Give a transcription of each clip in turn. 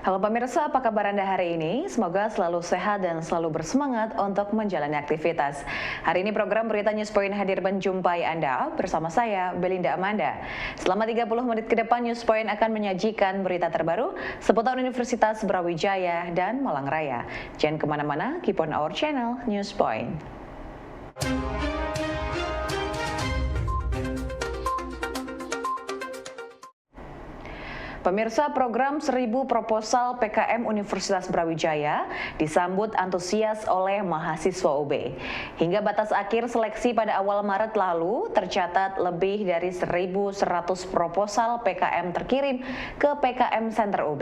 Halo pemirsa, apa kabar Anda hari ini? Semoga selalu sehat dan selalu bersemangat untuk menjalani aktivitas. Hari ini program Berita News Point hadir menjumpai Anda bersama saya, Belinda Amanda. Selama 30 menit ke depan, News Point akan menyajikan berita terbaru seputar Universitas Brawijaya dan Malang Raya. Jangan kemana-mana, keep on our channel, News Point. Pemirsa, program 1000 proposal PKM Universitas Brawijaya disambut antusias oleh mahasiswa UB. Hingga batas akhir seleksi pada awal Maret lalu, tercatat lebih dari 1.100 proposal PKM terkirim ke PKM Center UB.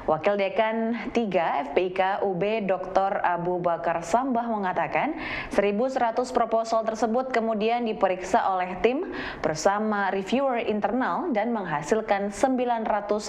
Wakil Dekan 3 FPIK UB Dr. Abu Bakar Sambah mengatakan 1.100 proposal tersebut kemudian diperiksa oleh tim bersama reviewer internal dan menghasilkan 980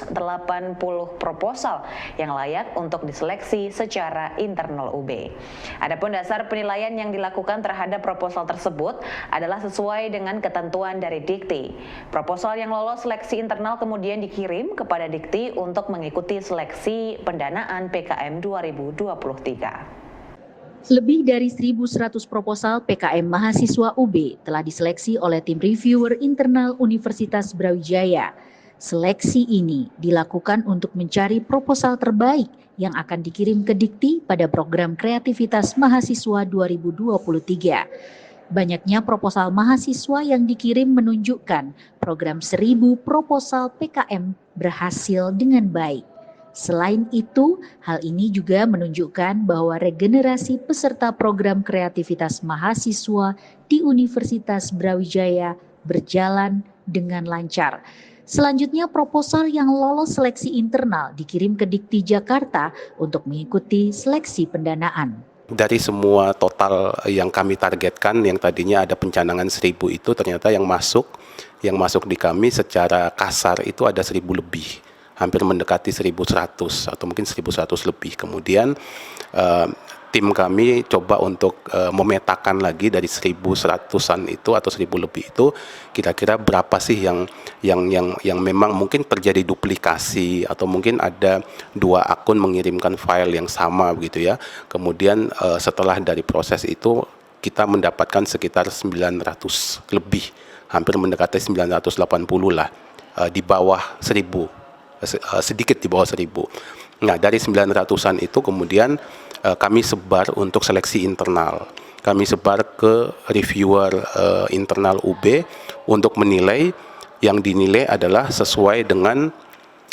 proposal yang layak untuk diseleksi secara internal UB. Adapun dasar penilaian yang dilakukan terhadap proposal tersebut adalah sesuai dengan ketentuan dari Dikti. Proposal yang lolos seleksi internal kemudian dikirim kepada Dikti untuk mengikuti seleksi pendanaan PKM 2023. Lebih dari 1.100 proposal PKM mahasiswa UB telah diseleksi oleh tim reviewer internal Universitas Brawijaya. Seleksi ini dilakukan untuk mencari proposal terbaik yang akan dikirim ke Dikti pada program kreativitas mahasiswa 2023. Banyaknya proposal mahasiswa yang dikirim menunjukkan program 1000 proposal PKM berhasil dengan baik. Selain itu, hal ini juga menunjukkan bahwa regenerasi peserta program kreativitas mahasiswa di Universitas Brawijaya berjalan dengan lancar. Selanjutnya, proposal yang lolos seleksi internal dikirim ke Dikti Jakarta untuk mengikuti seleksi pendanaan. Dari semua total yang kami targetkan, yang tadinya ada pencanangan 1.000 itu ternyata yang masuk di kami secara kasar itu ada 1.000 lebih. Hampir mendekati 1.100 atau mungkin 1.100 lebih. Kemudian tim kami coba untuk memetakan lagi dari 1.100-an itu atau 1.000 lebih itu kira-kira berapa sih yang memang mungkin terjadi duplikasi atau mungkin ada dua akun mengirimkan file yang sama begitu ya. Kemudian setelah dari proses itu kita mendapatkan sekitar 900 lebih, hampir mendekati 980 lah, di bawah 1.000. Sedikit di bawah 1.000. Nah, dari 900-an itu kemudian kami sebar untuk seleksi internal. Kami sebar ke reviewer internal UB untuk menilai, yang dinilai adalah sesuai dengan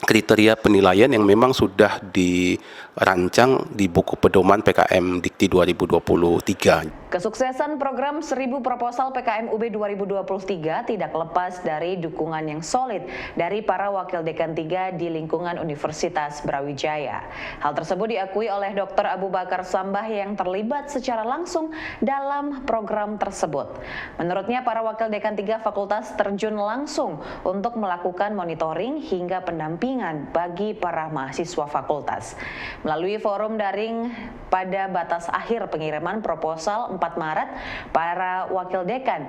kriteria penilaian yang memang sudah dirancang di buku pedoman PKM Dikti 2023. Kesuksesan program 1000 proposal PKM UB 2023 tidak lepas dari dukungan yang solid dari para wakil dekan 3 di lingkungan Universitas Brawijaya. Hal tersebut diakui oleh Dr. Abu Bakar Sambah yang terlibat secara langsung dalam program tersebut. Menurutnya, para wakil dekan 3 fakultas terjun langsung untuk melakukan monitoring hingga pendampingan bagi para mahasiswa fakultas. Melalui forum daring pada batas akhir pengiriman proposal 4 Maret, para wakil dekan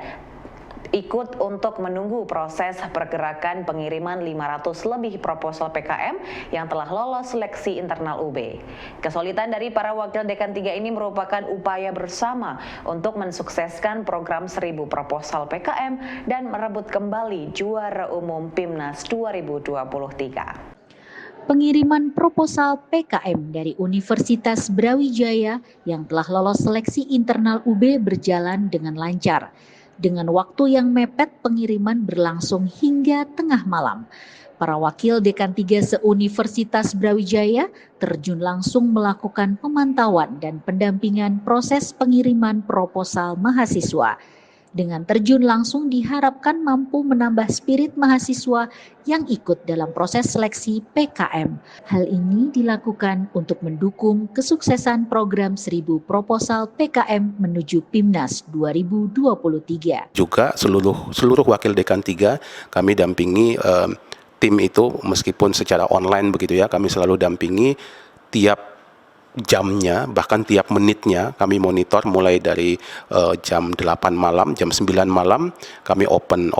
ikut untuk menunggu proses pergerakan pengiriman 500 lebih proposal PKM yang telah lolos seleksi internal UB. Kesulitan dari para wakil dekan 3 ini merupakan upaya bersama untuk mensukseskan program 1000 proposal PKM dan merebut kembali juara umum PIMNAS 2023. Pengiriman proposal PKM dari Universitas Brawijaya yang telah lolos seleksi internal UB berjalan dengan lancar. Dengan waktu yang mepet, pengiriman berlangsung hingga tengah malam. Para wakil dekan 3 se-Universitas Brawijaya terjun langsung melakukan pemantauan dan pendampingan proses pengiriman proposal mahasiswa. Dengan terjun langsung diharapkan mampu menambah spirit mahasiswa yang ikut dalam proses seleksi PKM. Hal ini dilakukan untuk mendukung kesuksesan program 1000 proposal PKM menuju PIMNAS 2023. Juga seluruh wakil dekan 3 kami dampingi tim itu meskipun secara online begitu ya, kami selalu dampingi tiap jamnya, bahkan tiap menitnya kami monitor mulai dari jam 8 malam, jam 9 malam kami open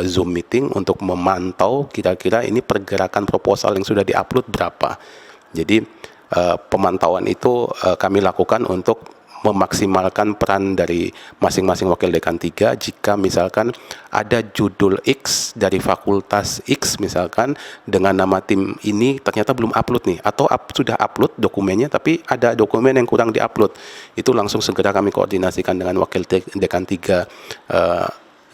Zoom meeting untuk memantau kira-kira ini pergerakan proposal yang sudah diupload berapa. Jadi pemantauan itu kami lakukan untuk memaksimalkan peran dari masing-masing wakil dekan 3 jika misalkan ada judul X dari fakultas X misalkan dengan nama tim ini ternyata belum upload nih, atau sudah upload dokumennya tapi ada dokumen yang kurang diupload, itu langsung segera kami koordinasikan dengan wakil dekan 3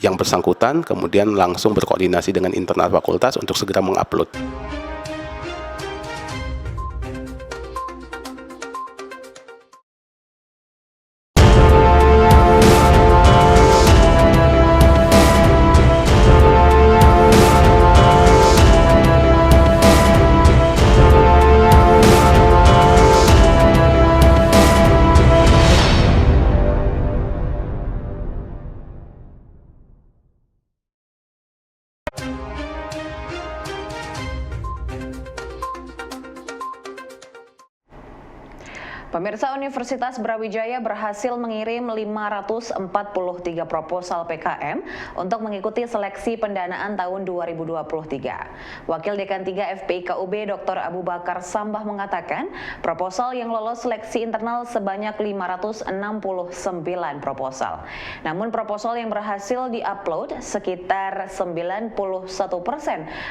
yang bersangkutan, kemudian langsung berkoordinasi dengan internal fakultas untuk segera mengupload. Pemirsa, Universitas Brawijaya berhasil mengirim 543 proposal PKM untuk mengikuti seleksi pendanaan tahun 2023. Wakil Dekan 3 FPIKUB Dr. Abu Bakar Sambah mengatakan, proposal yang lolos seleksi internal sebanyak 569 proposal. Namun proposal yang berhasil diupload sekitar 91%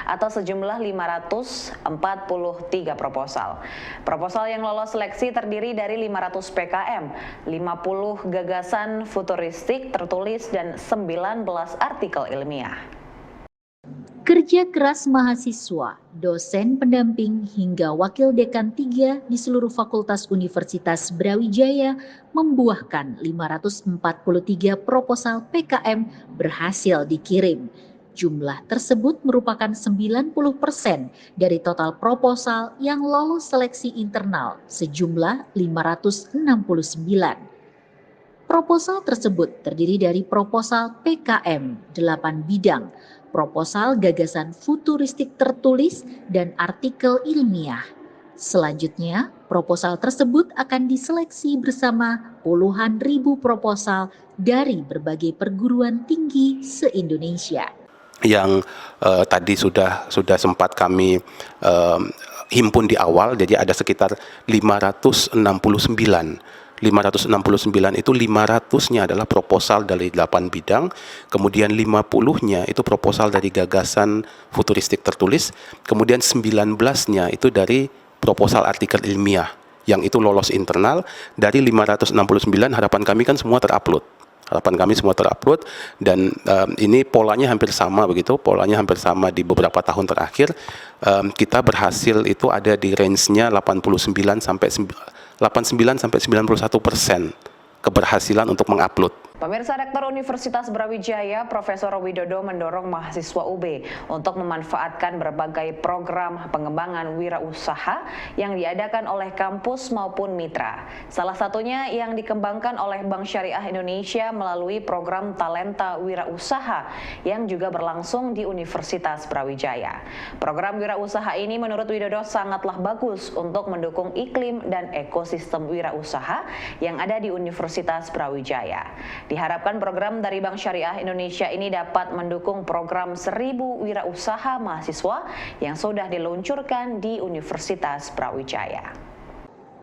atau sejumlah 543 proposal. Proposal yang lolos seleksi terdiri dari 500 PKM, 50 gagasan futuristik tertulis, dan 19 artikel ilmiah. Kerja keras mahasiswa, dosen pendamping hingga wakil dekan 3 di seluruh fakultas Universitas Brawijaya membuahkan 543 proposal PKM berhasil dikirim. Jumlah tersebut merupakan 90% dari total proposal yang lolos seleksi internal sejumlah 569. Proposal tersebut terdiri dari proposal PKM 8 bidang, proposal gagasan futuristik tertulis, dan artikel ilmiah. Selanjutnya, proposal tersebut akan diseleksi bersama puluhan ribu proposal dari berbagai perguruan tinggi se-Indonesia. Yang tadi sudah sempat kami himpun di awal, jadi ada sekitar 569 itu 500-nya adalah proposal dari 8 bidang, kemudian 50-nya itu proposal dari gagasan futuristik tertulis, kemudian 19-nya itu dari proposal artikel ilmiah yang itu lolos internal. Dari 569 harapan kami kan semua terupload. Dan ini polanya hampir sama begitu, di beberapa tahun terakhir. Kita berhasil itu ada di range-nya 89 sampai 91% keberhasilan untuk mengupload. Pemirsa, Rektor Universitas Brawijaya Profesor Widodo mendorong mahasiswa UB untuk memanfaatkan berbagai program pengembangan wirausaha yang diadakan oleh kampus maupun mitra. Salah satunya yang dikembangkan oleh Bank Syariah Indonesia melalui program Talenta Wirausaha yang juga berlangsung di Universitas Brawijaya. Program wirausaha ini menurut Widodo sangatlah bagus untuk mendukung iklim dan ekosistem wirausaha yang ada di Universitas Brawijaya. Diharapkan program dari Bank Syariah Indonesia ini dapat mendukung program 1000 wirausaha mahasiswa yang sudah diluncurkan di Universitas Brawijaya.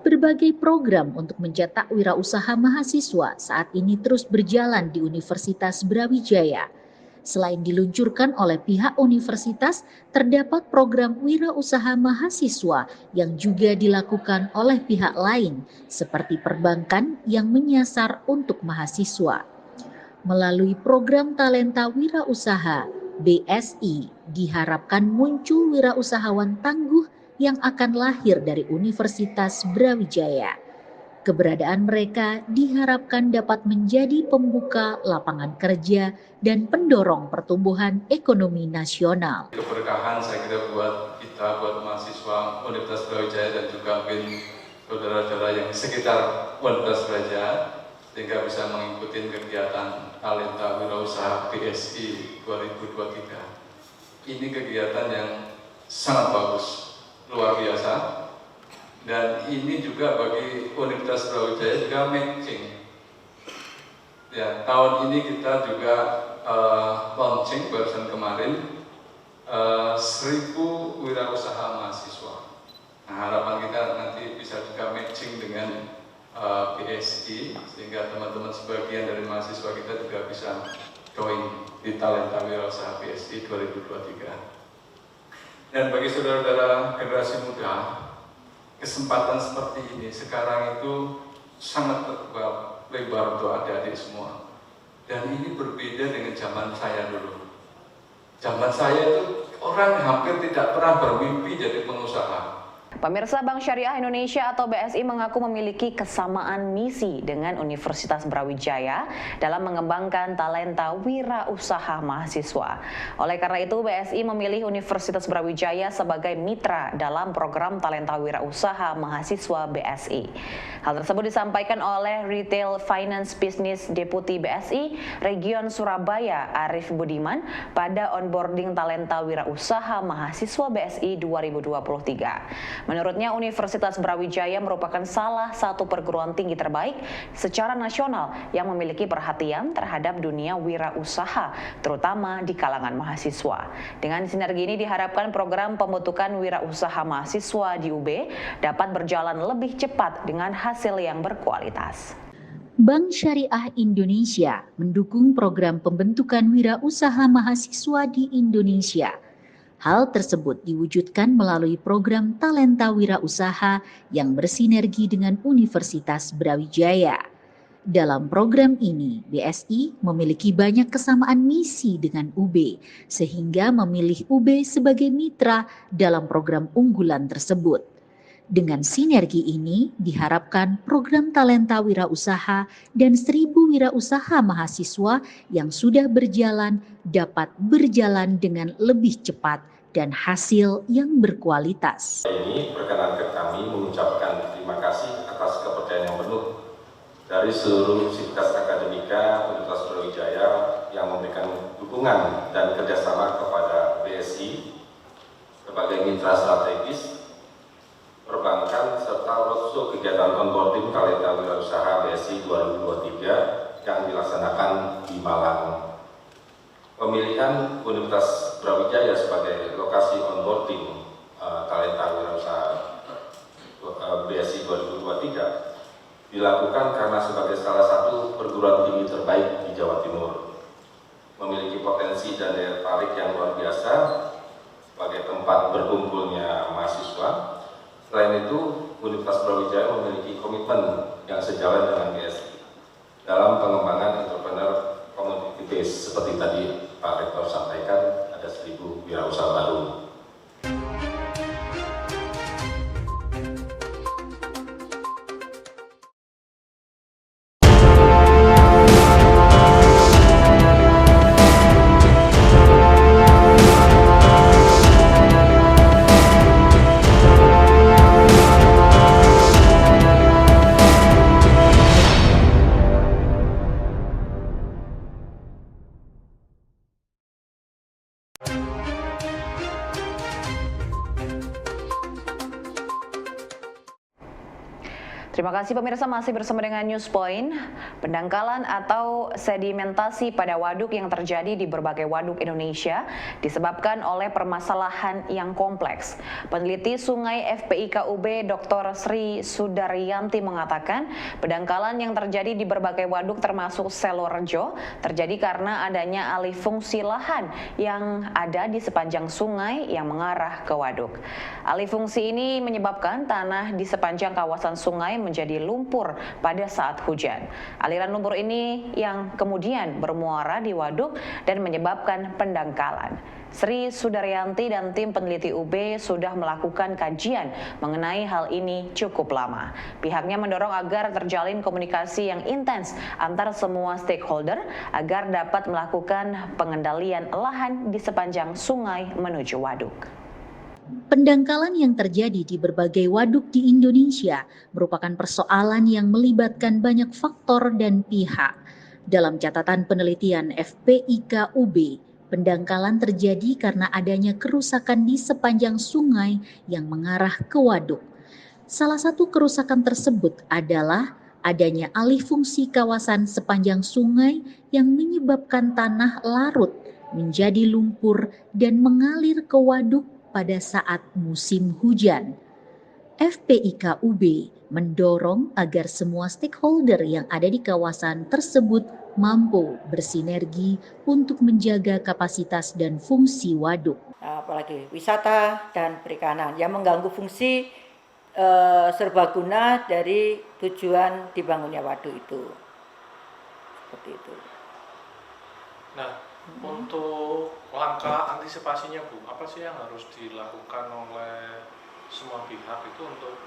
Berbagai program untuk mencetak wirausaha mahasiswa saat ini terus berjalan di Universitas Brawijaya. Selain diluncurkan oleh pihak universitas, terdapat program wirausaha mahasiswa yang juga dilakukan oleh pihak lain, seperti perbankan yang menyasar untuk mahasiswa. Melalui program Talenta Wirausaha, BSI diharapkan muncul wirausahawan tangguh yang akan lahir dari Universitas Brawijaya. Keberadaan mereka diharapkan dapat menjadi pembuka lapangan kerja dan pendorong pertumbuhan ekonomi nasional. Keberkahan saya kira buat kita, buat mahasiswa Universitas Brawijaya dan juga mungkin saudara-saudara yang sekitar Universitas Brawijaya, sehingga bisa mengikuti kegiatan Talenta Wirausaha BSI 2023. Ini kegiatan yang sangat bagus, luar biasa. Dan ini juga bagi Universitas Brawijaya juga matching. Ya, tahun ini kita juga launching barusan kemarin 1000 wirausaha mahasiswa. Nah, harapan kita nanti bisa juga matching dengan BSI, sehingga teman-teman sebagian dari mahasiswa kita juga bisa join di Talenta Wirausaha BSI 2023. Dan bagi saudara-saudara generasi muda, kesempatan seperti ini sekarang itu sangat terbuka lebar untuk adik-adik semua. Dan ini berbeda dengan zaman saya dulu. Zaman saya itu orang hampir tidak pernah bermimpi jadi pengusaha. Pemirsa, Bank Syariah Indonesia atau BSI mengaku memiliki kesamaan misi dengan Universitas Brawijaya dalam mengembangkan talenta wirausaha mahasiswa. Oleh karena itu, BSI memilih Universitas Brawijaya sebagai mitra dalam program talenta wirausaha mahasiswa BSI. Hal tersebut disampaikan oleh Retail Finance Business Deputy BSI Region Surabaya Arif Budiman pada onboarding talenta wirausaha mahasiswa BSI 2023. Menurutnya, Universitas Brawijaya merupakan salah satu perguruan tinggi terbaik secara nasional yang memiliki perhatian terhadap dunia wirausaha, terutama di kalangan mahasiswa. Dengan sinergi ini diharapkan program pembentukan wirausaha mahasiswa di UB dapat berjalan lebih cepat dengan hasil yang berkualitas. Bank Syariah Indonesia mendukung program pembentukan wirausaha mahasiswa di Indonesia. Hal tersebut diwujudkan melalui program Talenta Wirausaha yang bersinergi dengan Universitas Brawijaya. Dalam program ini, BSI memiliki banyak kesamaan misi dengan UB, sehingga memilih UB sebagai mitra dalam program unggulan tersebut. Dengan sinergi ini, diharapkan program Talenta Wirausaha dan 1000 wirausaha mahasiswa yang sudah berjalan dapat berjalan dengan lebih cepat dan hasil yang berkualitas. Ini perkenankan kami mengucapkan terima kasih atas kepercayaan yang penuh dari seluruh sivitas akademika Universitas Brawijaya yang memberikan dukungan dan kerjasama kepada BSI sebagai mitra strategis perbankan serta roadshow kegiatan onboarding talenta wirausaha BSI 2023 yang dilaksanakan di Malang. Pemilihan Universitas Brawijaya sebagai lokasi onboarding talenta wirausaha BSI 2023 dilakukan karena sebagai salah satu perguruan tinggi terbaik di Jawa Timur, memiliki potensi dan daya tarik yang luar biasa sebagai tempat berkumpulnya mahasiswa. Selain itu, Universitas Brawijaya memiliki komitmen yang sejalan dengan BSI dalam pengembangan entrepreneur community base. Seperti tadi Pak Rektor sampaikan, ada 1000 wirausaha baru. Terima kasih pemirsa, masih bersama dengan News Point. Pendangkalan atau sedimentasi pada waduk yang terjadi di berbagai waduk Indonesia disebabkan oleh permasalahan yang kompleks. Peneliti Sungai FPIK UB Dr. Sri Sudaryanti mengatakan pendangkalan yang terjadi di berbagai waduk termasuk Selorejo terjadi karena adanya alih fungsi lahan yang ada di sepanjang sungai yang mengarah ke waduk. Alih fungsi ini menyebabkan tanah di sepanjang kawasan sungai menjadi lumpur pada saat hujan. Aliran lumpur ini yang kemudian bermuara di waduk dan menyebabkan pendangkalan. Sri Sudaryanti dan tim peneliti UB sudah melakukan kajian mengenai hal ini cukup lama. Pihaknya mendorong agar terjalin komunikasi yang intens antar semua stakeholder agar dapat melakukan pengendalian lahan di sepanjang sungai menuju waduk. Pendangkalan yang terjadi di berbagai waduk di Indonesia merupakan persoalan yang melibatkan banyak faktor dan pihak. Dalam catatan penelitian FPIK UB, pendangkalan terjadi karena adanya kerusakan di sepanjang sungai yang mengarah ke waduk. Salah satu kerusakan tersebut adalah adanya alih fungsi kawasan sepanjang sungai yang menyebabkan tanah larut menjadi lumpur dan mengalir ke waduk pada saat musim hujan. FPIK UB mendorong agar semua stakeholder yang ada di kawasan tersebut mampu bersinergi untuk menjaga kapasitas dan fungsi waduk. Apalagi wisata dan perikanan yang mengganggu fungsi serbaguna dari tujuan dibangunnya waduk itu. Seperti itu. Nah, untuk langkah antisipasinya Bu, apa sih yang harus dilakukan oleh semua pihak itu untuk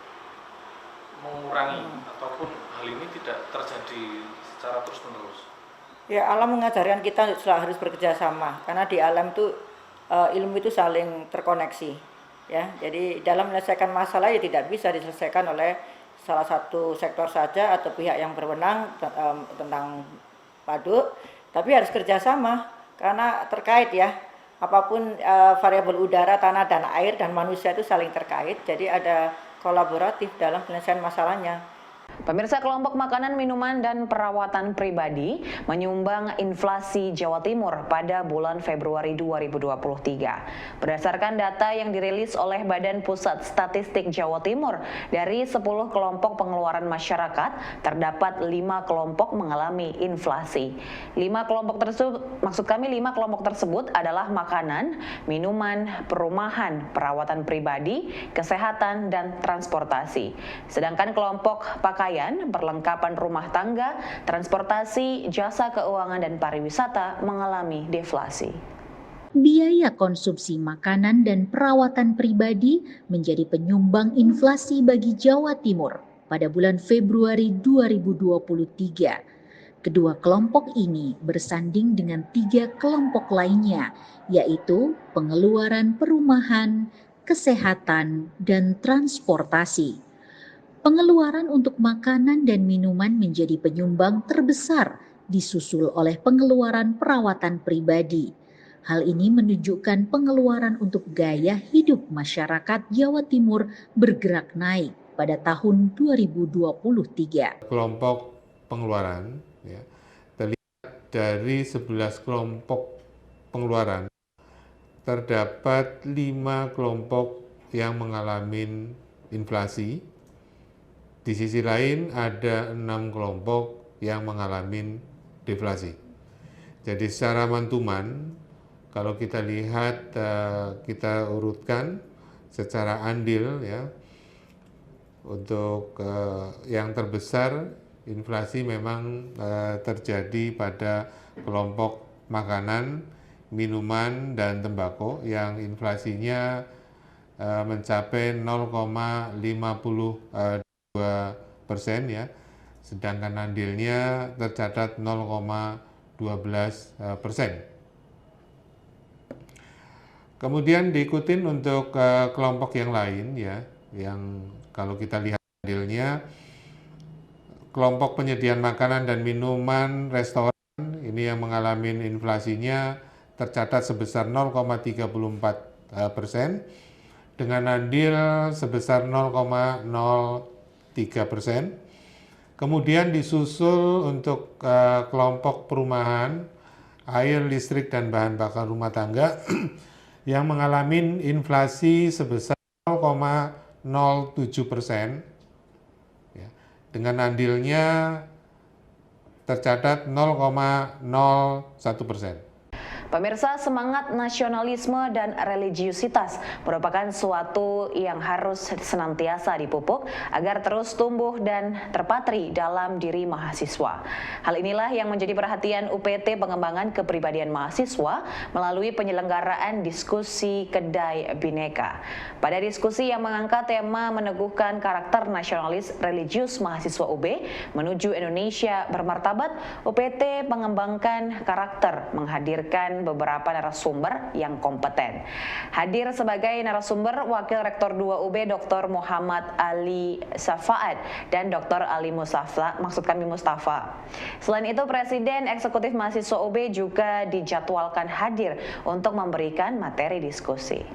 mengurangi ataupun hal ini tidak terjadi secara terus-menerus? Ya, alam mengajarkan kita harus bekerja sama karena di alam itu ilmu itu saling terkoneksi. Ya, jadi dalam menyelesaikan masalah ya tidak bisa diselesaikan oleh salah satu sektor saja atau pihak yang berwenang tentang waduk, tapi harus kerjasama karena terkait ya. Apapun variabel udara, tanah, dan air dan manusia itu saling terkait. Jadi ada kolaboratif dalam penyelesaian masalahnya. Pemirsa, kelompok makanan, minuman, dan perawatan pribadi menyumbang inflasi Jawa Timur pada bulan Februari 2023. Berdasarkan data yang dirilis oleh Badan Pusat Statistik Jawa Timur, dari 10 kelompok pengeluaran masyarakat, terdapat 5 kelompok mengalami inflasi. 5 kelompok tersebut adalah makanan, minuman, perumahan, perawatan pribadi, kesehatan, dan transportasi. Sedangkan kelompok pakaian, perlengkapan rumah tangga, transportasi, jasa keuangan, dan pariwisata mengalami deflasi. Biaya konsumsi makanan dan perawatan pribadi menjadi penyumbang inflasi bagi Jawa Timur pada bulan Februari 2023. Kedua kelompok ini bersanding dengan 3 kelompok lainnya, yaitu pengeluaran perumahan, kesehatan, dan transportasi. Pengeluaran untuk makanan dan minuman menjadi penyumbang terbesar, disusul oleh pengeluaran perawatan pribadi. Hal ini menunjukkan pengeluaran untuk gaya hidup masyarakat Jawa Timur bergerak naik pada tahun 2023. Kelompok pengeluaran ya, terlihat dari 11 kelompok pengeluaran terdapat 5 kelompok yang mengalami inflasi. Di sisi lain ada 6 kelompok yang mengalami deflasi. Jadi secara mantuman, kalau kita lihat, kita urutkan secara andil ya, untuk yang terbesar inflasi memang terjadi pada kelompok makanan, minuman, dan tembakau yang inflasinya mencapai 0,52% ya, sedangkan andilnya tercatat 0,12%. Kemudian diikutin untuk kelompok yang lain ya, yang kalau kita lihat andilnya, kelompok penyediaan makanan dan minuman, restoran, ini yang mengalami inflasinya tercatat sebesar 0,34%, dengan andil sebesar 0,03%. Kemudian disusul untuk kelompok perumahan, air, listrik, dan bahan bakar rumah tangga yang mengalami inflasi sebesar 0,07%, ya, dengan andilnya tercatat 0,01%. Pemirsa, semangat nasionalisme dan religiusitas merupakan suatu yang harus senantiasa dipupuk agar terus tumbuh dan terpatri dalam diri mahasiswa. Hal inilah yang menjadi perhatian UPT Pengembangan Kepribadian Mahasiswa melalui penyelenggaraan diskusi Kedai Bhinneka. Pada diskusi yang mengangkat tema meneguhkan karakter nasionalis religius mahasiswa UB menuju Indonesia bermartabat, UPT mengembangkan karakter, menghadirkan beberapa narasumber yang kompeten. Hadir sebagai narasumber Wakil Rektor 2 UB Dr. Muhammad Ali Safaat dan Dr. Ali Mustafa. Selain itu, Presiden Eksekutif Mahasiswa UB juga dijadwalkan hadir untuk memberikan materi diskusi.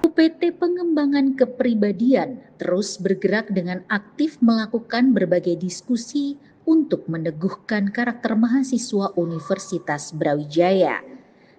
UPT Pengembangan Kepribadian terus bergerak dengan aktif melakukan berbagai diskusi untuk meneguhkan karakter mahasiswa Universitas Brawijaya.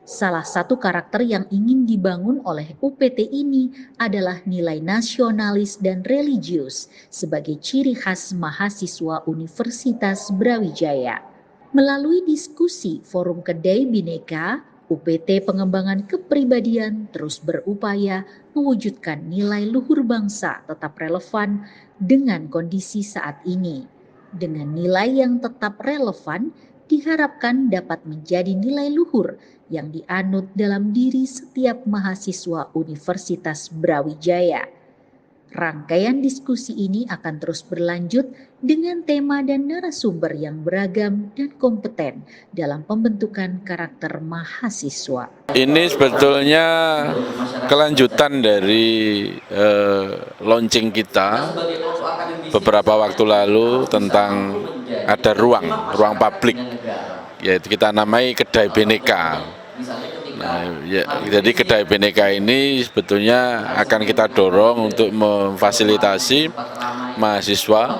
Salah satu karakter yang ingin dibangun oleh UPT ini adalah nilai nasionalis dan religius sebagai ciri khas mahasiswa Universitas Brawijaya. Melalui diskusi Forum Kedai Bhinneka, UPT Pengembangan Kepribadian terus berupaya mewujudkan nilai luhur bangsa tetap relevan dengan kondisi saat ini. Dengan nilai yang tetap relevan, diharapkan dapat menjadi nilai luhur yang dianut dalam diri setiap mahasiswa Universitas Brawijaya. Rangkaian diskusi ini akan terus berlanjut dengan tema dan narasumber yang beragam dan kompeten dalam pembentukan karakter mahasiswa. Ini sebetulnya kelanjutan dari launching kita beberapa waktu lalu tentang ada ruang publik, yaitu kita namai Kedai Bhinneka. Nah, jadi Kedai Bhinneka ini sebetulnya akan kita dorong untuk memfasilitasi mahasiswa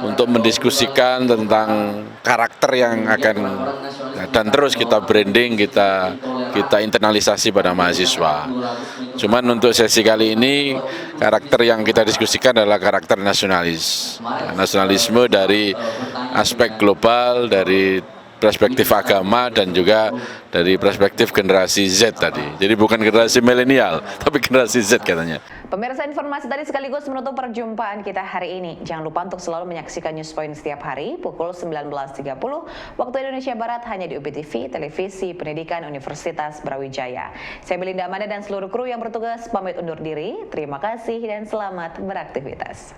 untuk mendiskusikan tentang karakter yang akan dan terus kita branding, kita internalisasi pada mahasiswa. Cuman untuk sesi kali ini karakter yang kita diskusikan adalah karakter nasionalis. Nasionalisme dari aspek global, dari perspektif agama dan juga dari perspektif generasi Z tadi. Jadi bukan generasi milenial, tapi generasi Z katanya. Pemirsa, informasi tadi sekaligus menutup perjumpaan kita hari ini. Jangan lupa untuk selalu menyaksikan News Point setiap hari pukul 19.30 waktu Indonesia Barat hanya di UPTV, Televisi Pendidikan Universitas Brawijaya. Saya Belinda Amanda dan seluruh kru yang bertugas pamit undur diri. Terima kasih dan selamat beraktivitas.